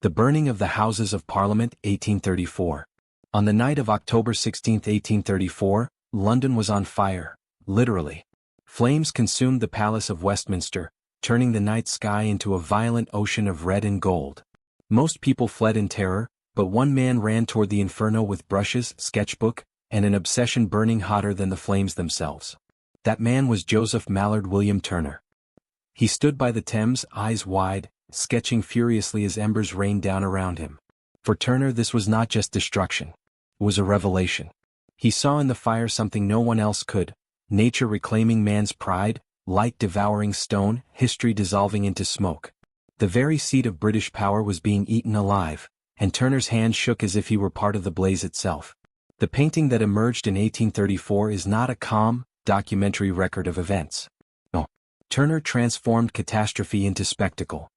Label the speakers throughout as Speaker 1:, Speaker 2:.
Speaker 1: The burning of the Houses of Parliament, 1834. On the night of October 16, 1834, London was on fire, literally. Flames consumed the Palace of Westminster, turning the night sky into a violent ocean of red and gold. Most people fled in terror, but one man ran toward the inferno with brushes, sketchbook, and an obsession burning hotter than the flames themselves. That man was Joseph Mallard William Turner. He stood by the Thames, eyes wide, sketching furiously as embers rained down around him. For Turner, this was not just destruction. It was a revelation. He saw in the fire something no one else could: nature reclaiming man's pride, light devouring stone, history dissolving into smoke. The very seat of British power was being eaten alive, and Turner's hand shook as if he were part of the blaze itself. The painting that emerged in 1834 is not a calm, documentary record of events. No. Turner transformed catastrophe into spectacle.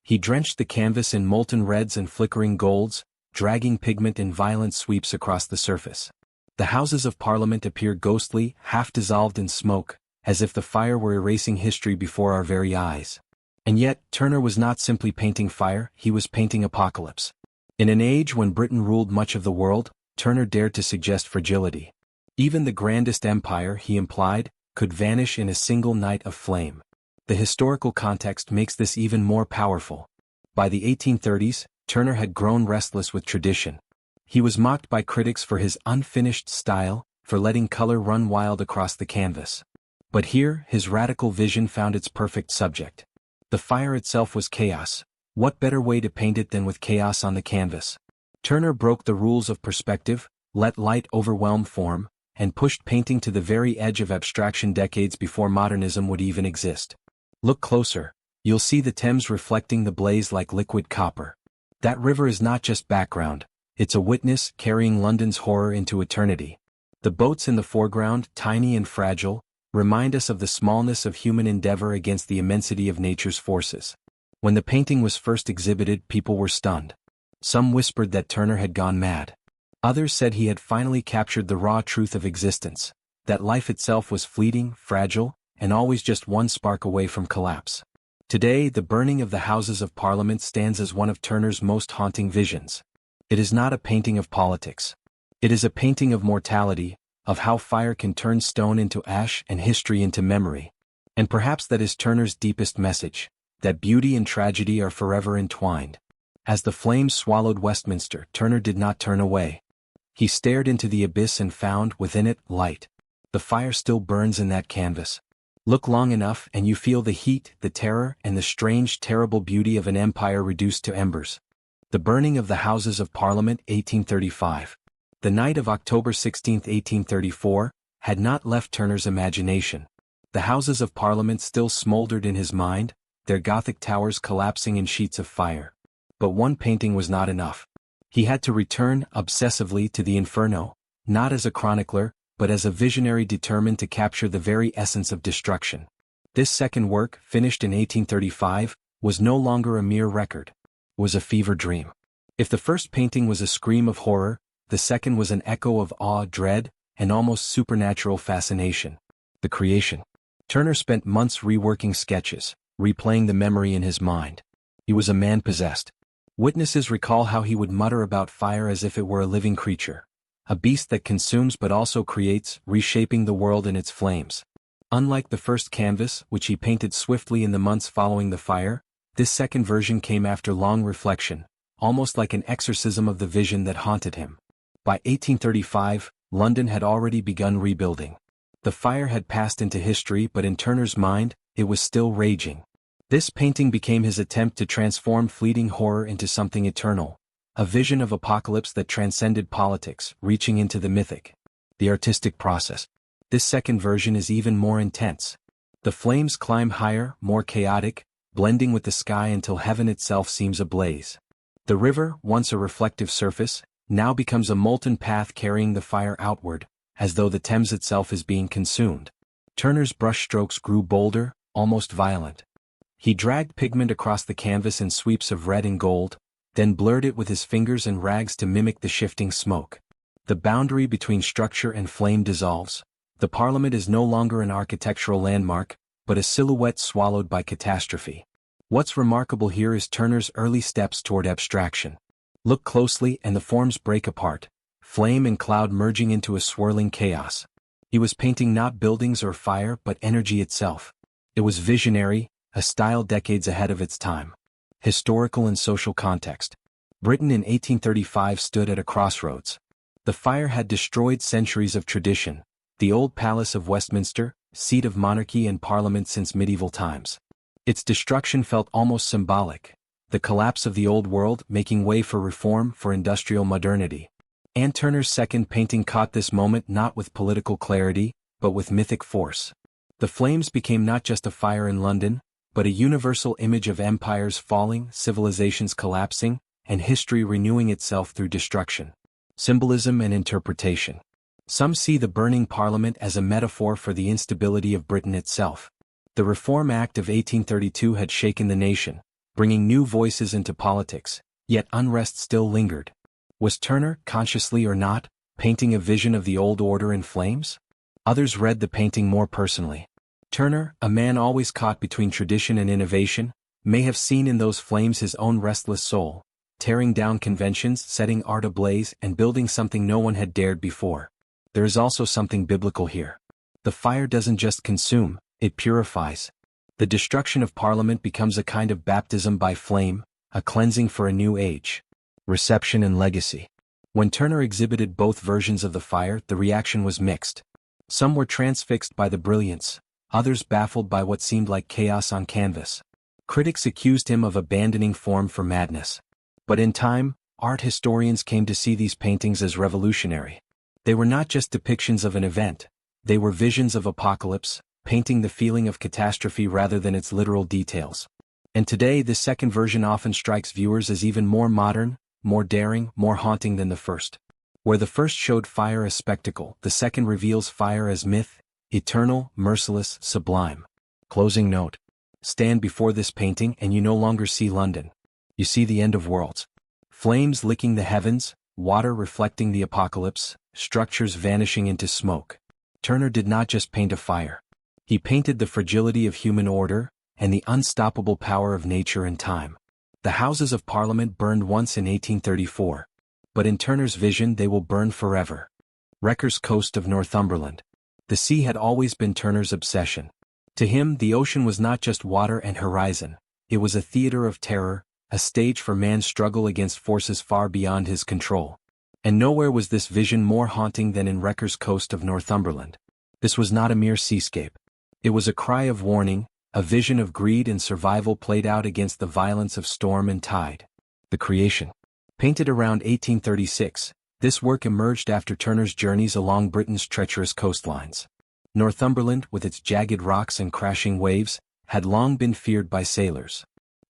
Speaker 1: He drenched the canvas in molten reds and flickering golds, dragging pigment in violent sweeps across the surface. The Houses of Parliament appeared ghostly, half-dissolved in smoke, as if the fire were erasing history before our very eyes. And yet, Turner was not simply painting fire, he was painting apocalypse. In an age when Britain ruled much of the world, Turner dared to suggest fragility. Even the grandest empire, he implied, could vanish in a single night of flame. The historical context makes this even more powerful. By the 1830s, Turner had grown restless with tradition. He was mocked by critics for his unfinished style, for letting color run wild across the canvas. But here, his radical vision found its perfect subject. The fire itself was chaos. What better way to paint it than with chaos on the canvas? Turner broke the rules of perspective, let light overwhelm form, and pushed painting to the very edge of abstraction decades before modernism would even exist. Look closer. You'll see the Thames reflecting the blaze like liquid copper. That river is not just background. It's a witness carrying London's horror into eternity. The boats in the foreground, tiny and fragile, remind us of the smallness of human endeavor against the immensity of nature's forces. When the painting was first exhibited, people were stunned. Some whispered that Turner had gone mad. Others said he had finally captured the raw truth of existence, that life itself was fleeting, fragile, and always just one spark away from collapse. Today, the burning of the Houses of Parliament stands as one of Turner's most haunting visions. It is not a painting of politics. It is a painting of mortality, of how fire can turn stone into ash and history into memory. And perhaps that is Turner's deepest message, that beauty and tragedy are forever entwined. As the flames swallowed Westminster, Turner did not turn away. He stared into the abyss and found, within it, light. The fire still burns in that canvas. Look long enough and you feel the heat, the terror, and the strange, terrible beauty of an empire reduced to embers. The burning of the Houses of Parliament, 1835. The night of October 16, 1834, had not left Turner's imagination. The Houses of Parliament still smoldered in his mind, their Gothic towers collapsing in sheets of fire. But one painting was not enough. He had to return, obsessively, to the inferno, not as a chronicler, but as a visionary determined to capture the very essence of destruction. This second work, finished in 1835, was no longer a mere record. It was a fever dream. If the first painting was a scream of horror, the second was an echo of awe, dread, and almost supernatural fascination. The creation. Turner spent months reworking sketches, replaying the memory in his mind. He was a man possessed. Witnesses recall how he would mutter about fire as if it were a living creature, a beast that consumes but also creates, reshaping the world in its flames. Unlike the first canvas, which he painted swiftly in the months following the fire, this second version came after long reflection, almost like an exorcism of the vision that haunted him. By 1835, London had already begun rebuilding. The fire had passed into history, but in Turner's mind, it was still raging. This painting became his attempt to transform fleeting horror into something eternal, a vision of apocalypse that transcended politics, reaching into the mythic. The artistic process. This second version is even more intense. The flames climb higher, more chaotic, blending with the sky until heaven itself seems ablaze. The river, once a reflective surface, now becomes a molten path carrying the fire outward, as though the Thames itself is being consumed. Turner's brushstrokes grew bolder, almost violent. He dragged pigment across the canvas in sweeps of red and gold, then blurred it with his fingers and rags to mimic the shifting smoke. The boundary between structure and flame dissolves. The Parliament is no longer an architectural landmark, but a silhouette swallowed by catastrophe. What's remarkable here is Turner's early steps toward abstraction. Look closely and the forms break apart, flame and cloud merging into a swirling chaos. He was painting not buildings or fire but energy itself. It was visionary, a style decades ahead of its time. Historical and social context. Britain in 1835 stood at a crossroads. The fire had destroyed centuries of tradition, the old Palace of Westminster, seat of monarchy and parliament since medieval times. Its destruction felt almost symbolic, the collapse of the old world making way for reform, for industrial modernity. Anne Turner's second painting caught this moment not with political clarity, but with mythic force. The flames became not just a fire in London, but a universal image of empires falling, civilizations collapsing, and history renewing itself through destruction. Symbolism and interpretation. Some see the burning parliament as a metaphor for the instability of Britain itself. The Reform Act of 1832 had shaken the nation, bringing new voices into politics, yet unrest still lingered. Was Turner, consciously or not, painting a vision of the old order in flames? Others read the painting more personally. Turner, a man always caught between tradition and innovation, may have seen in those flames his own restless soul, tearing down conventions, setting art ablaze, and building something no one had dared before. There is also something biblical here. The fire doesn't just consume, it purifies. The destruction of Parliament becomes a kind of baptism by flame, a cleansing for a new age. Reception and legacy. When Turner exhibited both versions of the fire, the reaction was mixed. Some were transfixed by the brilliance, others baffled by what seemed like chaos on canvas. Critics accused him of abandoning form for madness. But in time, art historians came to see these paintings as revolutionary. They were not just depictions of an event, they were visions of apocalypse, painting the feeling of catastrophe rather than its literal details. And today this second version often strikes viewers as even more modern, more daring, more haunting than the first. Where the first showed fire as spectacle, the second reveals fire as myth, eternal, merciless, sublime. Closing note. Stand before this painting and you no longer see London. You see the end of worlds. Flames licking the heavens, water reflecting the apocalypse, structures vanishing into smoke. Turner did not just paint a fire. He painted the fragility of human order, and the unstoppable power of nature and time. The Houses of Parliament burned once in 1834. But in Turner's vision they will burn forever. Wrecker's coast of Northumberland. The sea had always been Turner's obsession. To him the ocean was not just water and horizon, it was a theater of terror, a stage for man's struggle against forces far beyond his control. And nowhere was this vision more haunting than in Wrecker's coast of Northumberland. This was not a mere seascape. It was a cry of warning, a vision of greed and survival played out against the violence of storm and tide. The creation. Painted around 1836, this work emerged after Turner's journeys along Britain's treacherous coastlines. Northumberland, with its jagged rocks and crashing waves, had long been feared by sailors.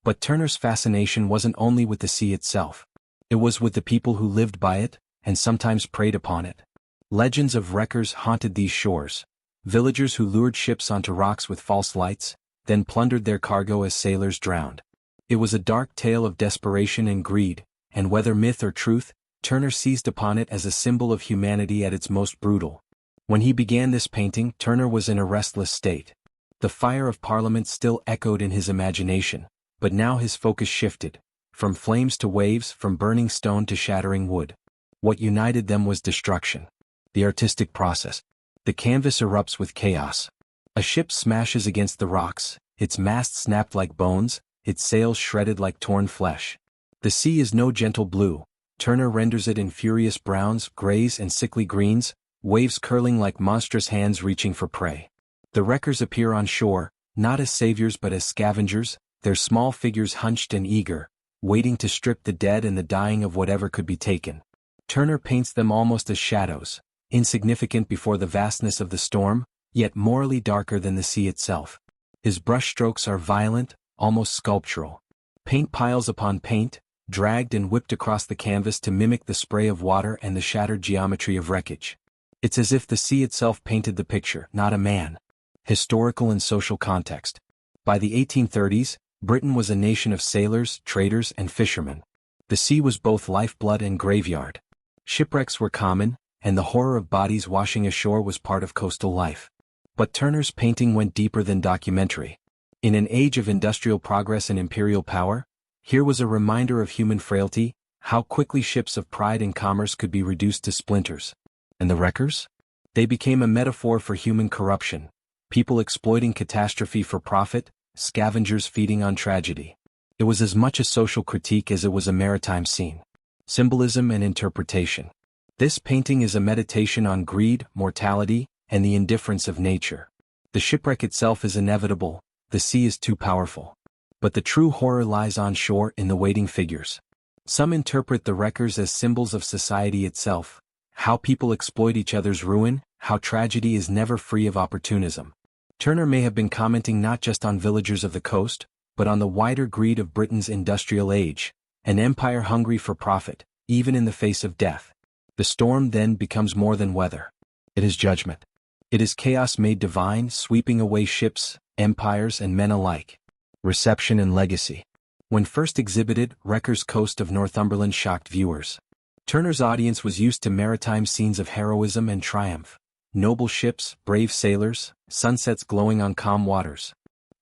Speaker 1: But Turner's fascination wasn't only with the sea itself. It was with the people who lived by it, and sometimes preyed upon it. Legends of wreckers haunted these shores. Villagers who lured ships onto rocks with false lights, then plundered their cargo as sailors drowned. It was a dark tale of desperation and greed, and whether myth or truth, Turner seized upon it as a symbol of humanity at its most brutal. When he began this painting, Turner was in a restless state. The fire of Parliament still echoed in his imagination, but now his focus shifted, from flames to waves, from burning stone to shattering wood. What united them was destruction. The artistic process. The canvas erupts with chaos. A ship smashes against the rocks, its masts snapped like bones, its sails shredded like torn flesh. The sea is no gentle blue. Turner renders it in furious browns, grays and sickly greens, waves curling like monstrous hands reaching for prey. The wreckers appear on shore, not as saviors but as scavengers, their small figures hunched and eager, waiting to strip the dead and the dying of whatever could be taken. Turner paints them almost as shadows, insignificant before the vastness of the storm, yet morally darker than the sea itself. His brushstrokes are violent, almost sculptural. Paint piles upon paint, dragged and whipped across the canvas to mimic the spray of water and the shattered geometry of wreckage. It's as if the sea itself painted the picture, not a man. Historical and social context. By the 1830s, Britain was a nation of sailors, traders, and fishermen. The sea was both lifeblood and graveyard. Shipwrecks were common, and the horror of bodies washing ashore was part of coastal life. But Turner's painting went deeper than documentary. In an age of industrial progress and imperial power, here was a reminder of human frailty, how quickly ships of pride and commerce could be reduced to splinters. And the wreckers? They became a metaphor for human corruption, people exploiting catastrophe for profit, scavengers feeding on tragedy. It was as much a social critique as it was a maritime scene. Symbolism and interpretation. This painting is a meditation on greed, mortality, and the indifference of nature. The shipwreck itself is inevitable, the sea is too powerful. But the true horror lies on shore in the waiting figures. Some interpret the wreckers as symbols of society itself, how people exploit each other's ruin, how tragedy is never free of opportunism. Turner may have been commenting not just on villagers of the coast, but on the wider greed of Britain's industrial age, an empire hungry for profit, even in the face of death. The storm then becomes more than weather. It is judgment. It is chaos made divine, sweeping away ships, empires and men alike. Reception and legacy. When first exhibited, Wrecker's Coast of Northumberland shocked viewers. Turner's audience was used to maritime scenes of heroism and triumph. Noble ships, brave sailors, sunsets glowing on calm waters.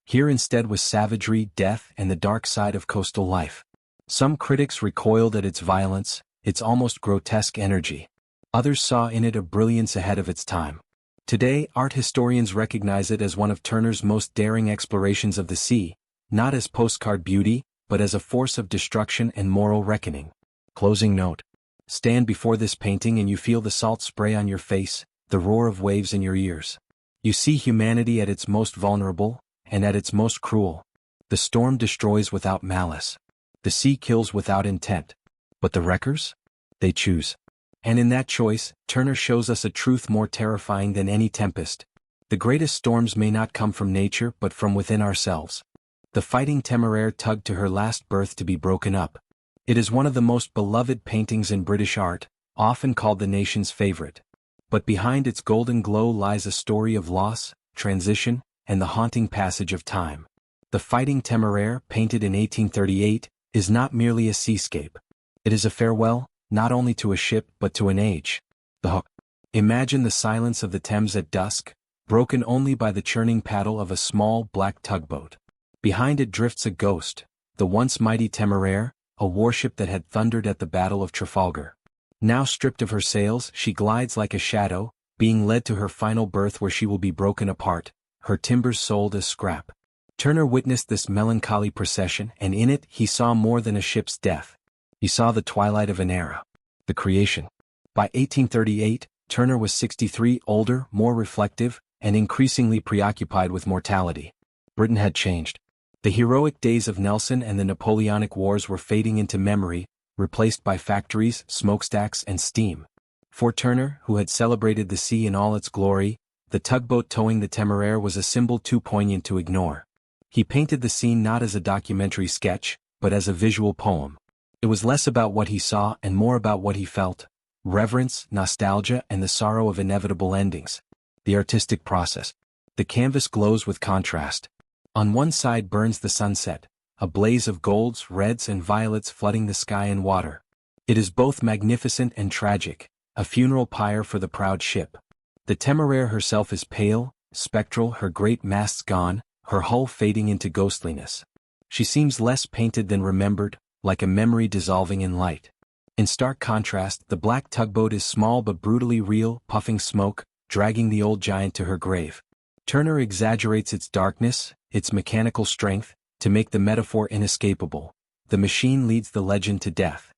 Speaker 1: Here instead was savagery, death, and the dark side of coastal life. Some critics recoiled at its violence, its almost grotesque energy. Others saw in it a brilliance ahead of its time. Today, art historians recognize it as one of Turner's most daring explorations of the sea, not as postcard beauty, but as a force of destruction and moral reckoning. Closing note. Stand before this painting and you feel the salt spray on your face, the roar of waves in your ears. You see humanity at its most vulnerable, and at its most cruel. The storm destroys without malice. The sea kills without intent. But the wreckers? They choose. And in that choice, Turner shows us a truth more terrifying than any tempest. The greatest storms may not come from nature but from within ourselves. The Fighting Temeraire tugged to her last berth to be broken up. It is one of the most beloved paintings in British art, often called the nation's favorite. But behind its golden glow lies a story of loss, transition, and the haunting passage of time. The Fighting Temeraire, painted in 1838, is not merely a seascape. It is a farewell, not only to a ship but to an age. The hook. Imagine the silence of the Thames at dusk, broken only by the churning paddle of a small black tugboat. Behind it drifts a ghost, the once mighty Temeraire, a warship that had thundered at the Battle of Trafalgar. Now stripped of her sails, she glides like a shadow, being led to her final berth where she will be broken apart, her timbers sold as scrap. Turner witnessed this melancholy procession, and in it he saw more than a ship's death. He saw the twilight of an era. The creation. By 1838, Turner was 63, older, more reflective, and increasingly preoccupied with mortality. Britain had changed. The heroic days of Nelson and the Napoleonic Wars were fading into memory, replaced by factories, smokestacks, and steam. For Turner, who had celebrated the sea in all its glory, the tugboat towing the Temeraire was a symbol too poignant to ignore. He painted the scene not as a documentary sketch, but as a visual poem. It was less about what he saw and more about what he felt: reverence, nostalgia, and the sorrow of inevitable endings. The artistic process. The canvas glows with contrast. On one side burns the sunset, a blaze of golds, reds, and violets flooding the sky and water. It is both magnificent and tragic, a funeral pyre for the proud ship. The Temeraire herself is pale, spectral, her great masts gone, her hull fading into ghostliness. She seems less painted than remembered, like a memory dissolving in light. In stark contrast, the black tugboat is small but brutally real, puffing smoke, dragging the old giant to her grave. Turner exaggerates its darkness, its mechanical strength, to make the metaphor inescapable. The machine leads the legend to death.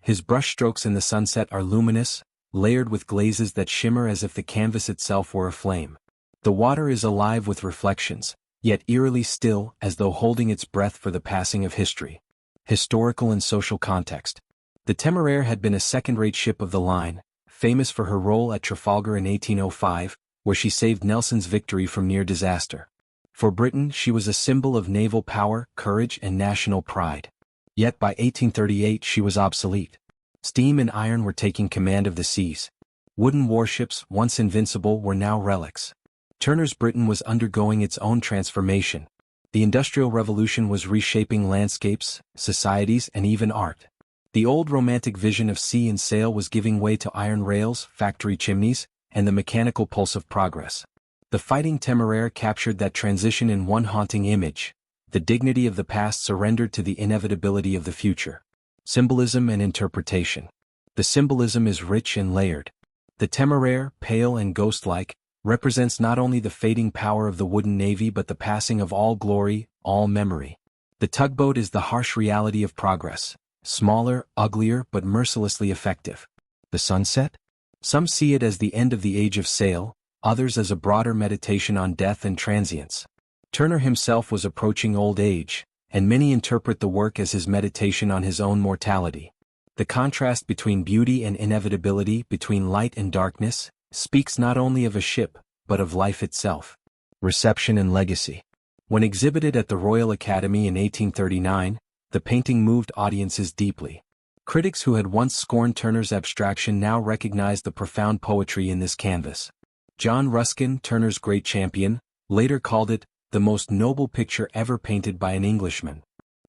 Speaker 1: His brushstrokes in the sunset are luminous, layered with glazes that shimmer as if the canvas itself were aflame. The water is alive with reflections, yet eerily still, as though holding its breath for the passing of history. Historical and social context. The Temeraire had been a second-rate ship of the line, famous for her role at Trafalgar in 1805, where she saved Nelson's victory from near disaster. For Britain, she was a symbol of naval power, courage, and national pride. Yet by 1838 she was obsolete. Steam and iron were taking command of the seas. Wooden warships, once invincible, were now relics. Turner's Britain was undergoing its own transformation. The Industrial Revolution was reshaping landscapes, societies, and even art. The old romantic vision of sea and sail was giving way to iron rails, factory chimneys, and the mechanical pulse of progress. The Fighting Temeraire captured that transition in one haunting image, the dignity of the past surrendered to the inevitability of the future. Symbolism and interpretation. The symbolism is rich and layered. The Temeraire, pale and ghost-like, represents not only the fading power of the wooden navy but the passing of all glory, all memory. The tugboat is the harsh reality of progress, smaller, uglier but mercilessly effective. The sunset? Some see it as the end of the age of sail, others as a broader meditation on death and transience. Turner himself was approaching old age, and many interpret the work as his meditation on his own mortality. The contrast between beauty and inevitability, between light and darkness, speaks not only of a ship, but of life itself. Reception and legacy. When exhibited at the Royal Academy in 1839, the painting moved audiences deeply. Critics who had once scorned Turner's abstraction now recognized the profound poetry in this canvas. John Ruskin, Turner's great champion, later called it the most noble picture ever painted by an Englishman.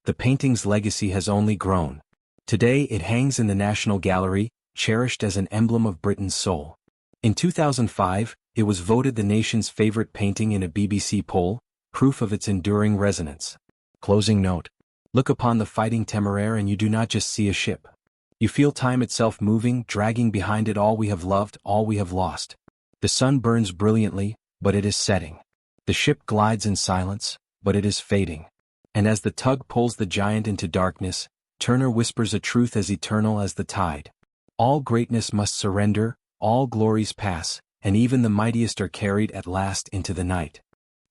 Speaker 1: The painting's legacy has only grown. Today it hangs in the National Gallery, cherished as an emblem of Britain's soul. In 2005, it was voted the nation's favorite painting in a BBC poll, proof of its enduring resonance. Closing note. Look upon the Fighting Temeraire and you do not just see a ship. You feel time itself moving, dragging behind it all we have loved, all we have lost. The sun burns brilliantly, but it is setting. The ship glides in silence, but it is fading. And as the tug pulls the giant into darkness, Turner whispers a truth as eternal as the tide. All greatness must surrender, all glories pass, and even the mightiest are carried at last into the night.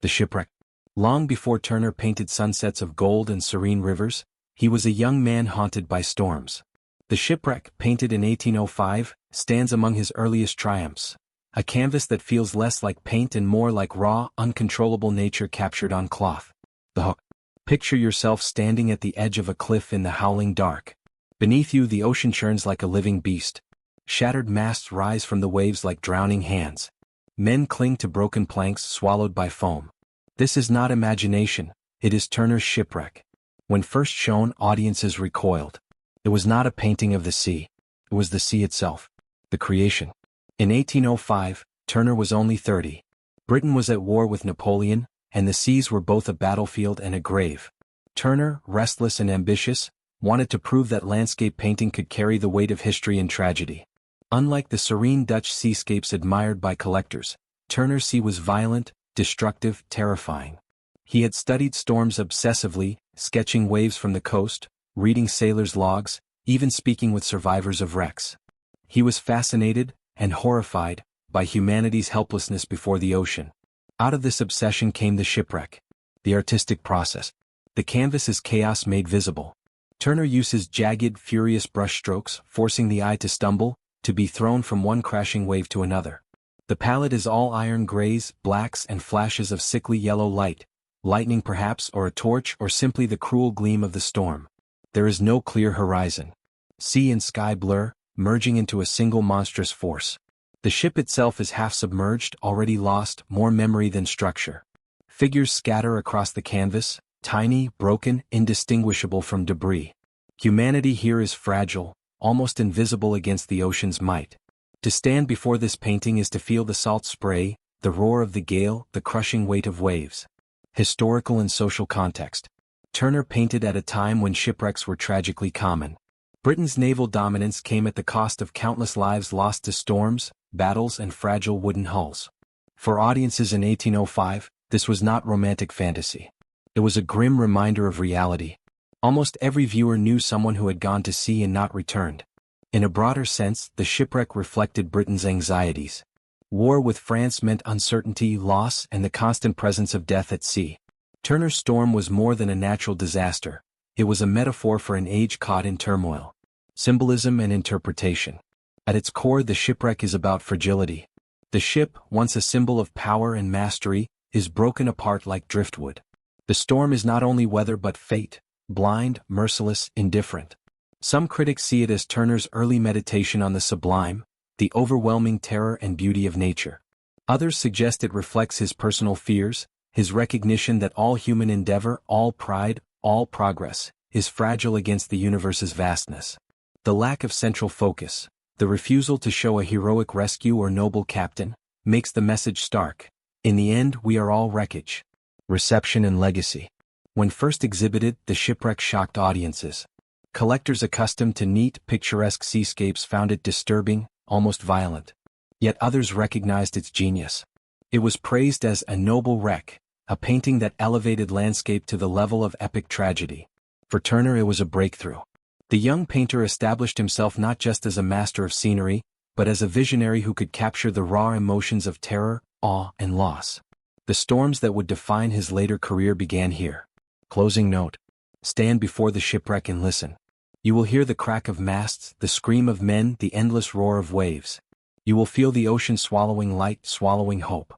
Speaker 1: The Shipwreck. Long before Turner painted sunsets of gold and serene rivers, he was a young man haunted by storms. The Shipwreck, painted in 1805, stands among his earliest triumphs. A canvas that feels less like paint and more like raw, uncontrollable nature captured on cloth. The hook. Picture yourself standing at the edge of a cliff in the howling dark. Beneath you the ocean churns like a living beast. Shattered masts rise from the waves like drowning hands. Men cling to broken planks swallowed by foam. This is not imagination, it is Turner's Shipwreck. When first shown, audiences recoiled. It was not a painting of the sea. It was the sea itself. The creation. In 1805, Turner was only 30. Britain was at war with Napoleon, and the seas were both a battlefield and a grave. Turner, restless and ambitious, wanted to prove that landscape painting could carry the weight of history and tragedy. Unlike the serene Dutch seascapes admired by collectors, Turner's sea was violent, destructive, terrifying. He had studied storms obsessively, sketching waves from the coast, reading sailors' logs, even speaking with survivors of wrecks. He was fascinated, and horrified, by humanity's helplessness before the ocean. Out of this obsession came the Shipwreck. The artistic process. The canvas is chaos made visible. Turner uses jagged, furious brushstrokes, forcing the eye to stumble, to be thrown from one crashing wave to another. The palette is all iron grays, blacks and flashes of sickly yellow light, lightning perhaps or a torch or simply the cruel gleam of the storm. There is no clear horizon. Sea and sky blur, merging into a single monstrous force. The ship itself is half submerged, already lost, more memory than structure. Figures scatter across the canvas, tiny, broken, indistinguishable from debris. Humanity here is fragile, almost invisible against the ocean's might. To stand before this painting is to feel the salt spray, the roar of the gale, the crushing weight of waves. Historical and social context. Turner painted at a time when shipwrecks were tragically common. Britain's naval dominance came at the cost of countless lives lost to storms, battles and fragile wooden hulls. For audiences in 1805, this was not romantic fantasy. It was a grim reminder of reality. Almost every viewer knew someone who had gone to sea and not returned. In a broader sense, the Shipwreck reflected Britain's anxieties. War with France meant uncertainty, loss, and the constant presence of death at sea. Turner's storm was more than a natural disaster. It was a metaphor for an age caught in turmoil. Symbolism and interpretation. At its core, the Shipwreck is about fragility. The ship, once a symbol of power and mastery, is broken apart like driftwood. The storm is not only weather but fate, blind, merciless, indifferent. Some critics see it as Turner's early meditation on the sublime, the overwhelming terror and beauty of nature. Others suggest it reflects his personal fears, his recognition that all human endeavor, all pride, all progress, is fragile against the universe's vastness. The lack of central focus, the refusal to show a heroic rescue or noble captain, makes the message stark. In the end, we are all wreckage. Reception and legacy. When first exhibited, the Shipwreck shocked audiences. Collectors accustomed to neat, picturesque seascapes found it disturbing, almost violent. Yet others recognized its genius. It was praised as a noble wreck, a painting that elevated landscape to the level of epic tragedy. For Turner, it was a breakthrough. The young painter established himself not just as a master of scenery, but as a visionary who could capture the raw emotions of terror, awe, and loss. The storms that would define his later career began here. Closing note. Stand before the shipwreck and listen. You will hear the crack of masts, the scream of men, the endless roar of waves. You will feel the ocean swallowing light, swallowing hope.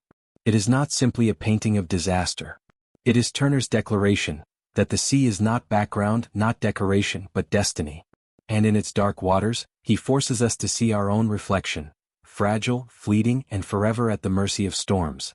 Speaker 1: It is not simply a painting of disaster. It is Turner's declaration that the sea is not background, not decoration, but destiny. And in its dark waters, he forces us to see our own reflection, fragile, fleeting, and forever at the mercy of storms.